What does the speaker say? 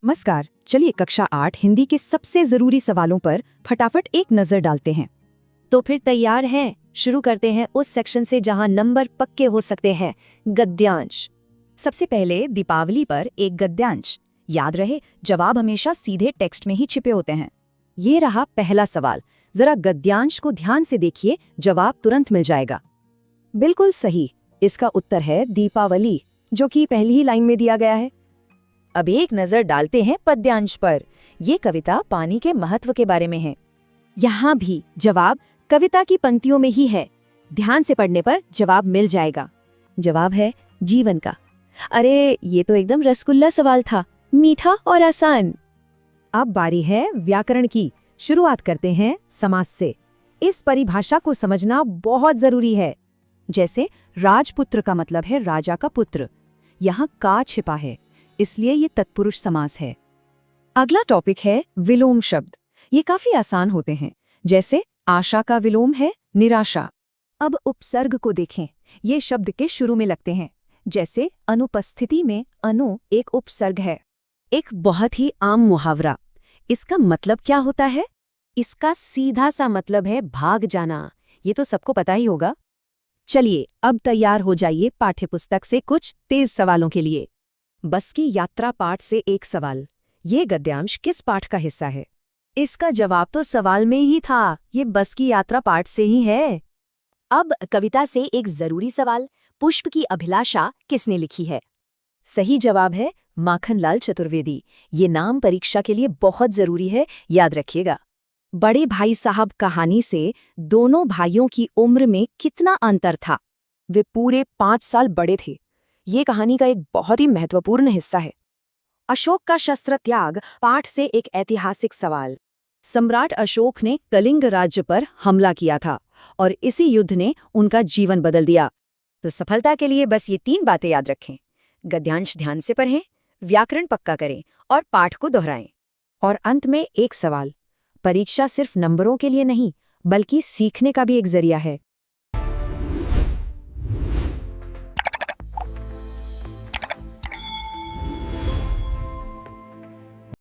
नमस्कार। चलिए कक्षा 8 हिंदी के सबसे जरूरी सवालों पर फटाफट एक नजर डालते हैं। तो फिर तैयार हैं? शुरू करते हैं उस सेक्शन से जहां नंबर पक्के हो सकते हैं, गद्यांश। सबसे पहले दीपावली पर एक गद्यांश। याद रहे, जवाब हमेशा सीधे टेक्स्ट में ही छिपे होते हैं। ये रहा पहला सवाल। जरा गद्यांश को ध्यान से देखिए, जवाब तुरंत मिल जाएगा। बिल्कुल सही, इसका उत्तर है दीपावली, जो कि पहली ही लाइन में दिया गया है। अब एक नजर डालते हैं पद्यांश पर। ये कविता पानी के महत्व के बारे में है। यहाँ भी जवाब कविता की पंक्तियों में ही है। ध्यान से पढ़ने पर जवाब मिल जाएगा। जवाब है जीवन का। अरे ये तो एकदम रसगुल्ला सवाल था, मीठा और आसान। अब बारी है व्याकरण की। शुरुआत करते हैं समास से। इस परिभाषा को समझना बहुत जरूरी है। जैसे राजपुत्र का मतलब है राजा का पुत्र। यहाँ का छिपा है, इसलिए ये तत्पुरुष समास है। अगला टॉपिक है विलोम शब्द। ये काफी आसान होते हैं। जैसे आशा का विलोम है निराशा। अब उपसर्ग को देखें, ये शब्द के शुरू में लगते हैं। जैसे अनुपस्थिति में अनु एक उपसर्ग है। एक बहुत ही आम मुहावरा। इसका मतलब क्या होता है? इसका सीधा सा मतलब है भाग जाना। ये तो सबको पता ही होगा। चलिए अब तैयार हो जाइए पाठ्यपुस्तक से कुछ तेज सवालों के लिए। बस की यात्रा पाठ से एक सवाल। ये गद्यांश किस पाठ का हिस्सा है? इसका जवाब तो सवाल में ही था, ये बस की यात्रा पाठ से ही है। अब कविता से एक जरूरी सवाल। पुष्प की अभिलाषा किसने लिखी है? सही जवाब है माखनलाल चतुर्वेदी। ये नाम परीक्षा के लिए बहुत जरूरी है, याद रखिएगा। बड़े भाई साहब कहानी से दोनों भाइयों की उम्र में कितना अंतर था? वे पूरे 5 साल बड़े थे। ये कहानी का एक बहुत ही महत्वपूर्ण हिस्सा है। अशोक का शस्त्र त्याग पाठ से एक ऐतिहासिक सवाल। सम्राट अशोक ने कलिंग राज्य पर हमला किया था और इसी युद्ध ने उनका जीवन बदल दिया। तो सफलता के लिए बस ये 3 बातें याद रखें। गद्यांश ध्यान से पढ़ें, व्याकरण पक्का करें और पाठ को दोहराएं। और अंत में एक सवाल। परीक्षा सिर्फ नंबरों के लिए नहीं, बल्कि सीखने का भी एक जरिया है।